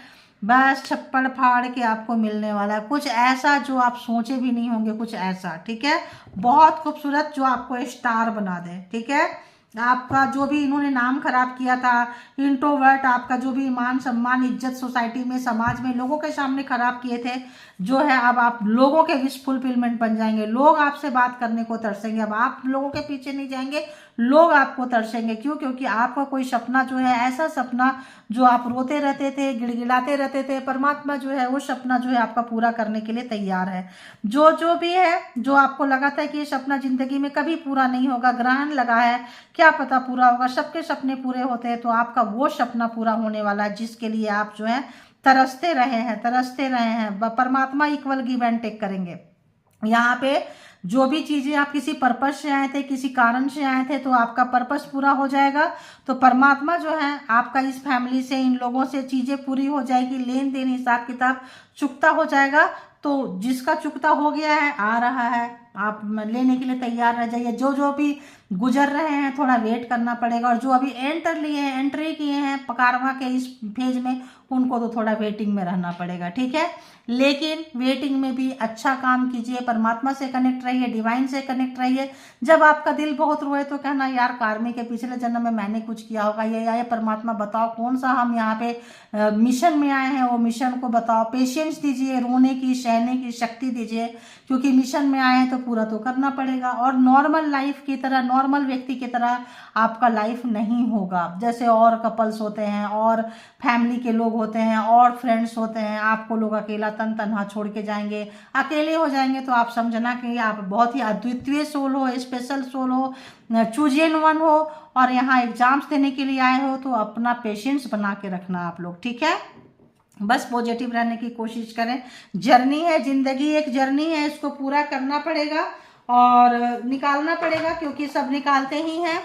बस छप्पड़ फाड़ के आपको मिलने वाला है कुछ ऐसा जो आप सोचे भी नहीं होंगे, कुछ ऐसा, ठीक है, बहुत खूबसूरत, जो आपको स्टार बना दे, ठीक है। आपका जो भी इन्होंने नाम खराब किया था, इंट्रोवर्ट, आपका जो भी मान सम्मान इज्जत सोसाइटी में, समाज में लोगों के सामने खराब किए थे, जो है अब आप लोगों के विश फुलफिलमेंट बन जाएंगे। लोग आपसे बात करने को तरसेंगे, अब आप लोगों के पीछे नहीं जाएंगे, लोग आपको तरसेंगे। क्यों? क्योंकि आपका कोई सपना जो है, ऐसा सपना जो आप रोते रहते थे, गिड़गिड़ाते रहते थे, परमात्मा जो है वो सपना जो है आपका पूरा करने के लिए तैयार है। जो भी है, जो आपको लगा था कि ये सपना जिंदगी में कभी पूरा नहीं होगा, ग्रहण लगा है, क्या पता पूरा होगा, सबके सपने पूरे होते हैं, तो आपका वो सपना पूरा होने वाला है जिसके लिए आप जो है तरसते रहे हैं। परमात्मा इक्वल गिव एंड टेक करेंगे। यहाँ पे जो भी चीज़ें आप किसी पर्पस से आए थे, किसी कारण से आए थे, तो आपका पर्पस पूरा हो जाएगा। तो परमात्मा जो है आपका इस फैमिली से, इन लोगों से चीज़ें पूरी हो जाएगी, लेन देन हिसाब किताब चुकता हो जाएगा। तो जिसका चुकता हो गया है, आ रहा है, आप लेने के लिए तैयार रह जाइए। जो भी गुजर रहे हैं थोड़ा वेट करना पड़ेगा, और जो अभी एंट्री किए हैं पकारवा के इस फेज में, उनको तो थोड़ा वेटिंग में रहना पड़ेगा, ठीक है। लेकिन वेटिंग में भी अच्छा काम कीजिए, परमात्मा से कनेक्ट रहिए, डिवाइन से कनेक्ट रहिए। जब आपका दिल बहुत रोए तो कहना, यार कार्मी के पिछले जन्म में मैंने कुछ किया होगा, ये परमात्मा बताओ कौन सा हम यहाँ पे मिशन में आए हैं, वो मिशन को बताओ। पेशेंस दीजिए, रोने की, सहने की शक्ति दीजिए, क्योंकि मिशन में आए हैं तो पूरा तो करना पड़ेगा। और नॉर्मल लाइफ की तरह, नॉर्मल व्यक्ति की तरह आपका लाइफ नहीं होगा। जैसे और कपल्स होते हैं, और फैमिली के लोग होते हैं, और फ्रेंड्स होते हैं, आपको लोग अकेला तन्हा छोड़ के जाएंगे, अकेले हो जाएंगे, तो आप समझना कि आप बहुत ही अद्वितीय सोल हो, स्पेशल सोल हो, चूजियन वन हो, और यहाँ एग्जाम्स देने के लिए आए हो। तो अपना पेशेंस बना के रखना आप लोग, ठीक है। बस पॉजिटिव रहने की कोशिश करें। जर्नी है, जिंदगी एक जर्नी है, इसको पूरा करना पड़ेगा और निकालना पड़ेगा, क्योंकि सब निकालते ही हैं।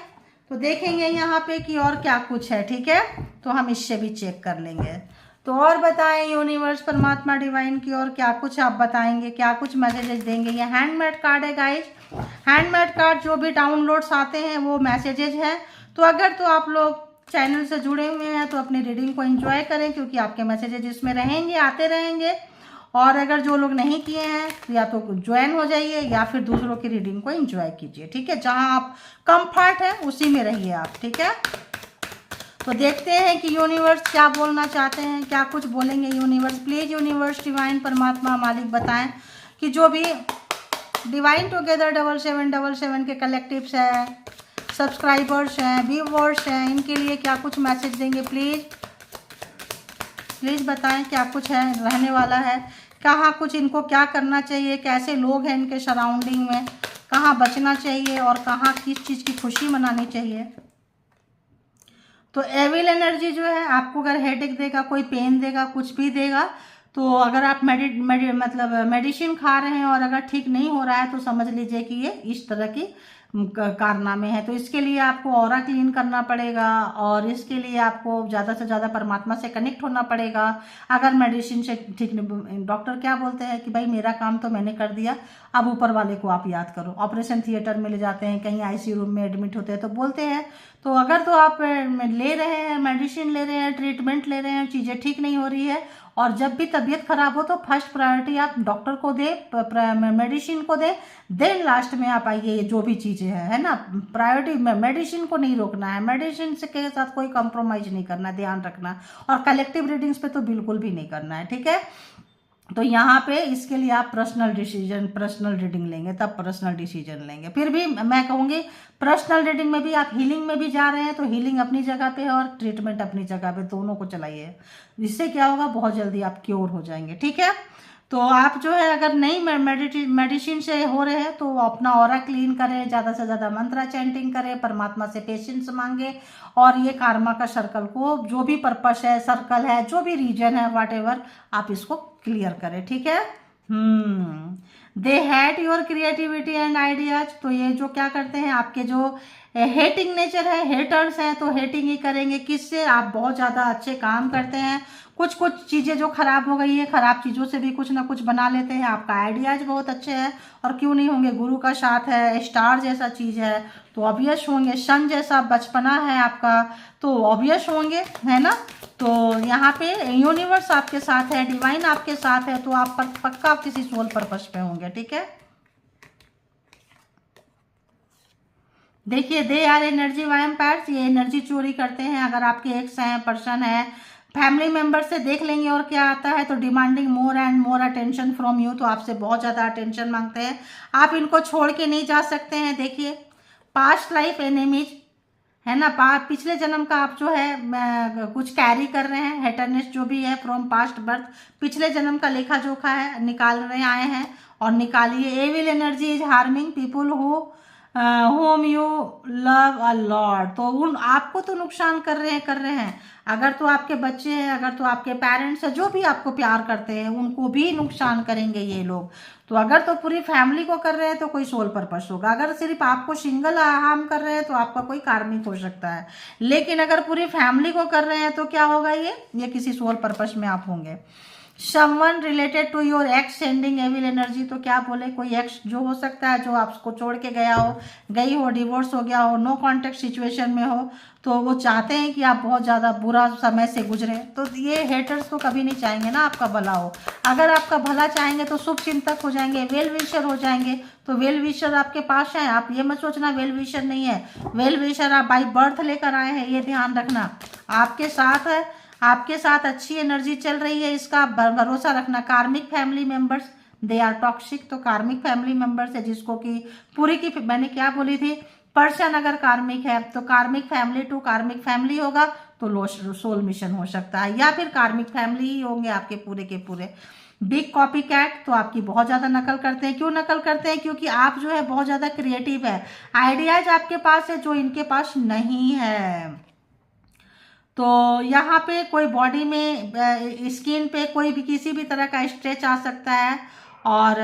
तो देखेंगे यहाँ पे कि और क्या कुछ है, ठीक है। तो हम इससे भी चेक कर लेंगे। तो और बताएं यूनिवर्स, परमात्मा, डिवाइन की और क्या कुछ आप बताएंगे, क्या कुछ मैसेजेस देंगे। ये हैंडमेड कार्ड है गाइज, हैंडमेड कार्ड जो भी डाउनलोड्स आते हैं वो मैसेजेस हैं। तो अगर तो आप लोग चैनल से जुड़े हुए हैं तो अपनी रीडिंग को एंजॉय करें, क्योंकि आपके मैसेजेस इसमें रहेंगे, आते रहेंगे। और अगर जो लोग नहीं किए हैं तो या तो ज्वाइन हो जाइए, या फिर दूसरों की रीडिंग को एंजॉय कीजिए, ठीक है। जहां आप कंफर्ट है उसी में रहिए आप, ठीक है। तो देखते हैं कि यूनिवर्स क्या बोलना चाहते हैं, क्या कुछ बोलेंगे यूनिवर्स। प्लीज यूनिवर्स, डिवाइन, परमात्मा, मालिक बताएं कि जो भी डिवाइन टुगेदर 7777 के कलेक्टिव्स है, सब्सक्राइबर्स हैं, व्यूवर्स हैं, इनके लिए क्या कुछ मैसेज देंगे। प्लीज़ बताएं क्या कुछ है, रहने वाला है, कहाँ कुछ इनको क्या करना चाहिए, कैसे लोग हैं इनके सराउंडिंग में, कहाँ बचना चाहिए, और कहाँ किस चीज़ की खुशी मनानी चाहिए। तो एविल एनर्जी जो है आपको अगर हेडेक देगा, कोई पेन देगा, कुछ भी देगा, तो अगर आप मेडिसिन खा रहे हैं और अगर ठीक नहीं हो रहा है तो समझ लीजिए कि ये इस तरह की कारनामे हैं। तो इसके लिए आपको ऑरा क्लीन करना पड़ेगा और इसके लिए आपको ज़्यादा से ज़्यादा परमात्मा से कनेक्ट होना पड़ेगा। अगर मेडिसिन से ठीक नहीं, डॉक्टर क्या बोलते हैं कि भाई मेरा काम तो मैंने कर दिया, अब ऊपर वाले को आप याद करो। ऑपरेशन थिएटर में ले जाते हैं, कहीं आईसीयू रूम में एडमिट होते हैं तो बोलते हैं। तो अगर तो आप ले रहे हैं, मेडिसिन ले रहे हैं, ट्रीटमेंट ले रहे हैं, चीज़ें ठीक नहीं हो रही है और जब भी तबीयत खराब हो तो फर्स्ट प्रायोरिटी आप डॉक्टर को दे, मेडिसिन को दे, देन लास्ट में आप आइए ये जो भी चीज़ें है ना। प्रायोरिटी मेडिसिन को नहीं रोकना है, मेडिसिन से के साथ कोई कंप्रोमाइज नहीं करना है, ध्यान रखना। और कलेक्टिव रीडिंग्स पे तो बिल्कुल भी नहीं करना है, ठीक है। तो यहाँ पे इसके लिए आप पर्सनल रीडिंग लेंगे, तब पर्सनल डिसीजन लेंगे। फिर भी मैं कहूँगी पर्सनल रीडिंग में भी आप हीलिंग में भी जा रहे हैं तो हीलिंग अपनी जगह पे है और ट्रीटमेंट अपनी जगह पे, दोनों को चलाइए। इससे क्या होगा, बहुत जल्दी आप क्योर हो जाएंगे, ठीक है। तो आप जो है अगर नहीं मेडिसिन से हो रहे हैं तो अपना ऑरा क्लीन करें, ज़्यादा से ज़्यादा मंत्रा चैंटिंग करें, परमात्मा से पेशेंस मांगे और ये कार्मा का सर्कल को, जो भी पर्पस है, सर्कल है, जो भी रीजन है, व्हाटएवर, आप इसको क्लियर करें, ठीक है। They hate your creativity and ideas. तो ये जो क्या करते हैं, आपके जो हेटिंग नेचर है, हेटर्स हैं, तो हेटिंग ही करेंगे। किससे? आप बहुत ज़्यादा अच्छे काम करते हैं, कुछ चीज़ें जो खराब हो गई है, खराब चीज़ों से भी कुछ ना कुछ बना लेते हैं। आपका आइडियाज बहुत अच्छे हैं और क्यों नहीं होंगे, गुरु का साथ है, स्टार जैसा चीज़ है तो ऑब्वियस होंगे। सन जैसा बचपना है आपका तो ऑब्वियस होंगे, है ना। तो यहाँ पे यूनिवर्स आपके साथ है, डिवाइन आपके साथ है, तो आप पक्का किसी सोल पर्पस पे होंगे, ठीक है। देखिए, दे आर एनर्जी वैम्पायर्स, ये एनर्जी चोरी करते हैं। अगर आपके एक्स हैं, पर्सन है, फैमिली मेंबर से देख लेंगे और क्या आता है, तो demanding more and more attention from you, तो आपसे बहुत ज़्यादा अटेंशन मांगते हैं। आप इनको छोड़ के नहीं जा सकते हैं। देखिए, पास्ट लाइफ एनिमीज है ना, पिछले जन्म का आप जो है कुछ कैरी कर रहे हैं, हेटरनेस जो भी है फ्रॉम पास्ट बर्थ, पिछले जन्म का लेखा जोखा है, निकाल रहे आए हैं और निकालिए। Evil energy is harming people home you love a lot, तो उन आपको तो नुकसान कर रहे हैं। अगर तो आपके बच्चे हैं, अगर तो आपके पेरेंट्स हैं, जो भी आपको प्यार करते हैं, उनको भी नुकसान करेंगे ये लोग। तो अगर तो पूरी फैमिली को कर रहे हैं तो कोई सोल पर्पस होगा, अगर सिर्फ आपको सिंगल हार्म कर रहे हैं तो आपका कोई कार्मिक हो सकता है, लेकिन अगर पूरी फैमिली को कर रहे हैं तो क्या होगा, ये किसी सोल पर्पस में आप होंगे। Someone related to your ex sending evil energy, तो क्या बोले, कोई एक्स जो हो सकता है जो आपको छोड़ के गया हो, गई हो, डिवोर्स हो गया हो, नो कॉन्टेक्ट सिचुएशन में हो, तो वो चाहते हैं कि आप बहुत ज़्यादा बुरा समय से गुजरे। तो ये हेटर्स तो कभी नहीं चाहेंगे ना आपका भला हो। अगर आपका भला चाहेंगे तो शुभ चिंतक हो जाएंगे, वेल विशर हो जाएंगे। तो वेल विशर आपके पास है, आप ये मत सोचना वेल विशर नहीं है, वेल विशर आप बाई बर्थ लेकर आए हैं, ये ध्यान रखना। आपके साथ है, आपके साथ अच्छी एनर्जी चल रही है, इसका भरोसा रखना। Karmic family members they are toxic, तो कार्मिक फैमिली मेंबर्स है जिसको कि पूरी की, मैंने क्या बोली थी, पर्सन अगर कार्मिक है तो कार्मिक फैमिली टू कार्मिक फैमिली होगा तो सोल मिशन हो सकता है, या फिर कार्मिक फैमिली ही होंगे आपके पूरे के पूरे। बिग कॉपी कैट, तो आपकी बहुत ज़्यादा नकल करते हैं। क्यों नकल करते हैं? क्योंकि आप जो है बहुत ज़्यादा क्रिएटिव है, आइडियाज आपके पास है जो इनके पास नहीं है। तो यहाँ पे कोई बॉडी में स्किन पे कोई भी किसी भी तरह का स्ट्रेच आ सकता है और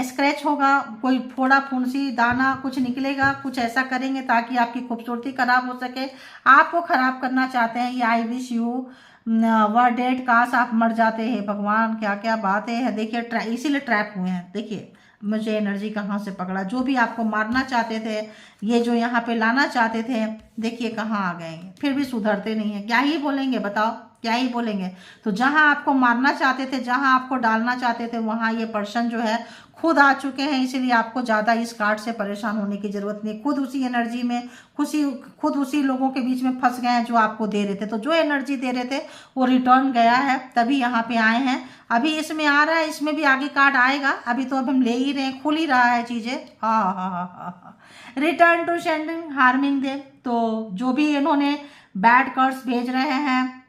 स्क्रैच होगा, कोई फोड़ा फुंसी दाना कुछ निकलेगा, कुछ ऐसा करेंगे ताकि आपकी खूबसूरती खराब हो सके, आपको खराब करना चाहते हैं। ये I wish you were dead, काश आप मर जाते हैं, भगवान क्या क्या बात है। देखिए इसीलिए ट्रैप हुए हैं। देखिए मुझे एनर्जी कहाँ से पकड़ा, जो भी आपको मारना चाहते थे, ये जो यहाँ पे लाना चाहते थे, देखिए कहाँ आ गए, फिर भी सुधरते नहीं है। क्या ही बोलेंगे बताओ, क्या ही बोलेंगे। तो जहाँ आपको मारना चाहते थे, जहाँ आपको डालना चाहते थे, वहाँ ये पर्सन जो है खुद आ चुके हैं, इसीलिए आपको ज़्यादा इस कार्ड से परेशान होने की ज़रूरत नहीं। खुद उसी एनर्जी में खुद उसी लोगों के बीच में फंस गए हैं जो आपको दे रहे थे। तो जो एनर्जी दे रहे थे वो रिटर्न गया है, तभी यहाँ पे आए हैं। अभी इसमें आ रहा है, इसमें भी आगे कार्ड आएगा, अभी तो अब हम ले ही रहे हैं, खुल ही रहा है चीज़ें। हाँ। रिटर्न टू सेंडिंग हार्मिंग दे, तो जो भी इन्होंने बैड कार्ड्स भेज रहे हैं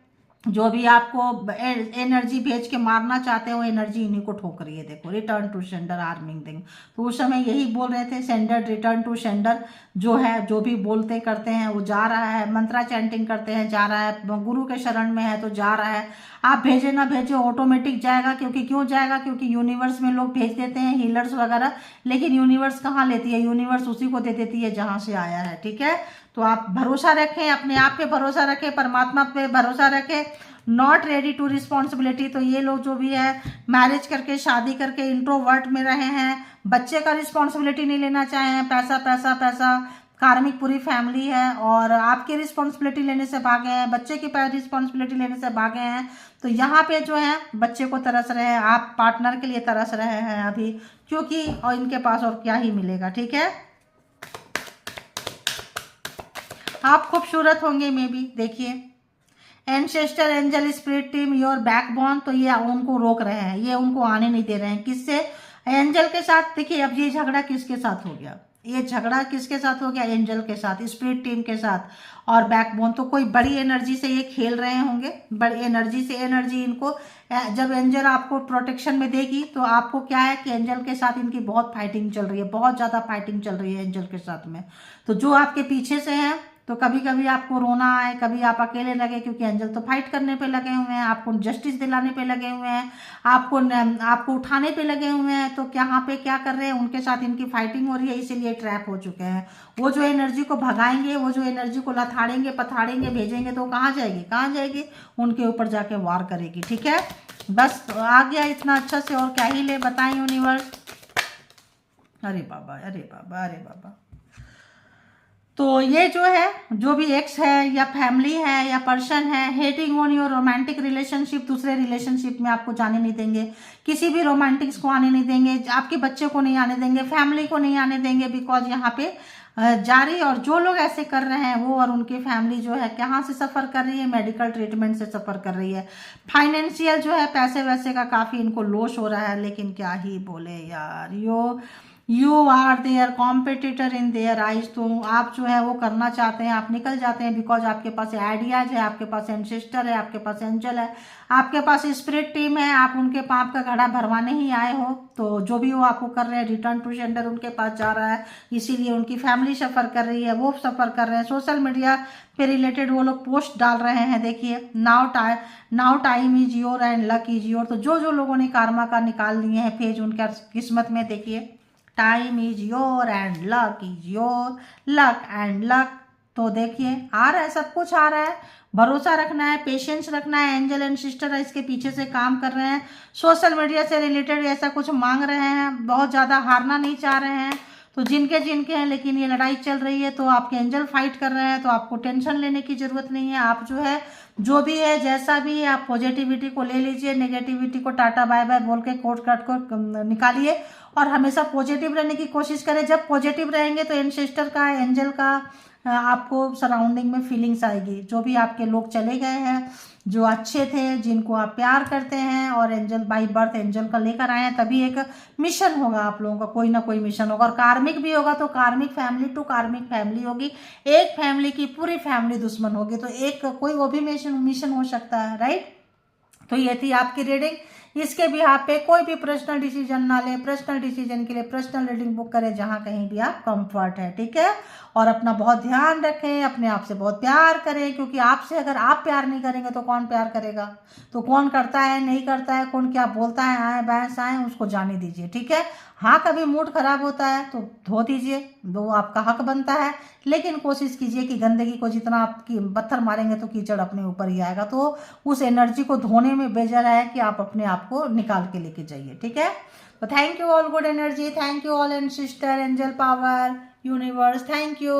जो भी आपको एनर्जी भेज के मारना चाहते हो, एनर्जी इन्हीं को ठोक रही है। देखो, return to sender harming thing. तो उस समय यही बोल रहे थे, सेंडर रिटर्न टू सेंडर जो है, जो भी बोलते करते हैं वो जा रहा है, मंत्रा चैंटिंग करते हैं जा रहा है, गुरु के शरण में है तो जा रहा है। आप भेजे ना भेजे ऑटोमेटिक जाएगा। क्योंकि क्यों जाएगा? क्योंकि यूनिवर्स में लोग भेज देते हैं हीलर्स वगैरह, लेकिन यूनिवर्स कहाँ लेती है? यूनिवर्स उसी को दे देती है जहाँ से आया है। ठीक है, तो आप भरोसा रखें, अपने आप पे भरोसा रखें, परमात्मा पे भरोसा रखें। Not ready to responsibility. तो ये लोग जो भी है मैरिज करके, शादी करके इंट्रोवर्ट में रहे हैं, बच्चे का रिस्पॉन्सिबिलिटी नहीं लेना चाहे हैं, पैसा पैसा पैसा, कार्मिक पूरी फैमिली है, और आपकी रिस्पॉन्सिबिलिटी लेने से भागे हैं, बच्चे की रिस्पॉन्सिबिलिटी लेने से भागे हैं। तो यहाँ पे जो है बच्चे को तरस रहे हैं, आप पार्टनर के लिए तरस रहे हैं अभी, क्योंकि और इनके पास और क्या ही मिलेगा। ठीक है, आप खूबसूरत होंगे मे बी। देखिए, ancestor angel spirit team your backbone, तो ये उनको रोक रहे हैं, ये उनको आने नहीं दे रहे हैं। किससे? एंजल के साथ। देखिए, अब ये झगड़ा किसके साथ हो गया? ये झगड़ा किसके साथ हो गया? एंजल के साथ, स्पिरिट टीम के साथ और बैकबोन। तो कोई बड़ी एनर्जी से ये खेल रहे होंगे, बड़ी एनर्जी से। एनर्जी इनको, जब एंजल आपको प्रोटेक्शन में देगी तो आपको क्या है कि एंजल के साथ इनकी बहुत फाइटिंग चल रही है, बहुत ज़्यादा फाइटिंग चल रही है एंजल के साथ में। तो जो आपके पीछे से हैं, तो कभी कभी आपको रोना आए, कभी आप अकेले लगे, क्योंकि एंजल तो फाइट करने पे लगे हुए हैं, आपको जस्टिस दिलाने पे लगे हुए हैं, आपको उठाने पे लगे हुए हैं। तो यहाँ पे क्या कर रहे हैं? उनके साथ इनकी फाइटिंग हो रही है, इसीलिए ट्रैप हो चुके हैं। वो जो एनर्जी को भगाएंगे, वो जो एनर्जी को लथाड़ेंगे, पथाड़ेंगे, भेजेंगे, तो कहाँ जाएगी? कहाँ जाएगी? उनके ऊपर जाके वार करेगी। ठीक है, बस आ गया इतना अच्छा से, और क्या ही ले बताएं यूनिवर्स। अरे बाबा, अरे बाबा, अरे बाबा। तो ये जो है, जो भी एक्स है या फैमिली है या पर्सन है, hating on your romantic relationship, दूसरे रिलेशनशिप में आपको जाने नहीं देंगे, किसी भी रोमांटिक्स को आने नहीं देंगे, आपके बच्चे को नहीं आने देंगे, फैमिली को नहीं आने देंगे, बिकॉज यहाँ पे जारी। और जो लोग ऐसे कर रहे हैं वो और उनकी फैमिली जो है कहाँ से सफ़र कर रही है? मेडिकल ट्रीटमेंट से सफ़र कर रही है। फाइनेंशियल जो है पैसे वैसे का काफ़ी इनको लॉस हो रहा है, लेकिन क्या ही बोले यार। You are their competitor in their eyes. तो आप जो है वो करना चाहते हैं, आप निकल जाते हैं, बिकॉज आपके पास आइडियाज है, आपके पास एंसेस्टर है, आपके पास एंजल है, आपके पास स्पिरिट टीम है। आप उनके पाप का घड़ा भरवाने ही आए हो। तो जो भी वो आपको कर रहे हैं, रिटर्न टू सेंडर उनके पास जा रहा है, इसीलिए उनकी फैमिली सफ़र कर रही है, वो सफ़र कर रहे हैं। सोशल मीडिया पे रिलेटेड वो लोग पोस्ट डाल रहे हैं। देखिए, now time is your and luck is your. तो जो जो लोगों ने कार्मा का निकाल लिए हैं पेज, उनका किस्मत में देखिए, time is your and luck is your, luck and luck. तो देखिए, आ रहा है, सब कुछ आ रहा है। भरोसा रखना है, पेशेंस रखना है। एंजल एंड सिस्टर इसके पीछे से काम कर रहे हैं, सोशल मीडिया से रिलेटेड ऐसा कुछ मांग रहे हैं, बहुत ज़्यादा हारना नहीं चाह रहे हैं। तो जिनके जिनके हैं, लेकिन ये लड़ाई चल रही है, तो आपके एंजल फाइट कर रहे हैं, तो आपको टेंशन लेने की ज़रूरत नहीं है। आप जो है, जो भी है, जैसा भी है, आप पॉजिटिविटी को ले लीजिए, नेगेटिविटी को टाटा बाय बाय बोल के कोट काट को निकालिए, और हमेशा पॉजिटिव रहने की कोशिश करें। जब पॉजिटिव रहेंगे तो एंसेस्टर का, एंजल का आपको सराउंडिंग में फीलिंग्स आएगी। जो भी आपके लोग चले गए हैं, जो अच्छे थे, जिनको आप प्यार करते हैं, और एंजल बाई बर्थ एंजल का लेकर आए हैं, तभी एक मिशन होगा आप लोगों का, कोई ना कोई मिशन होगा। और कार्मिक भी होगा, तो कार्मिक फैमिली टू कार्मिक फैमिली होगी, एक फैमिली की पूरी फैमिली दुश्मन होगी। तो एक कोई वो भी मिशन हो सकता है, राइट। तो ये थी आपकी रीडिंग। इसके भी आप पे कोई भी पर्सनल डिसीजन ना ले, पर्सनल डिसीजन के लिए पर्सनल रीडिंग बुक करें, जहाँ कहीं भी आप कंफर्ट है। ठीक है, और अपना बहुत ध्यान रखें, अपने आप से बहुत प्यार करें, क्योंकि आपसे अगर आप प्यार नहीं करेंगे तो कौन प्यार करेगा? तो कौन करता है, नहीं करता है, कौन क्या बोलता है, आए भैंस आए, उसको जाने दीजिए। ठीक है, हाँ, कभी मूड खराब होता है तो धो दीजिए, वो आपका हक बनता है, लेकिन कोशिश कीजिए कि गंदगी को जितना आप पत्थर मारेंगे तो कीचड़ अपने ऊपर ही आएगा। तो उस एनर्जी को धोने में बेहतर है कि आप अपने आप को निकाल के लेके जाइए। ठीक है, तो thank you all good energy, thank you all and sister, angel power, universe, thank you.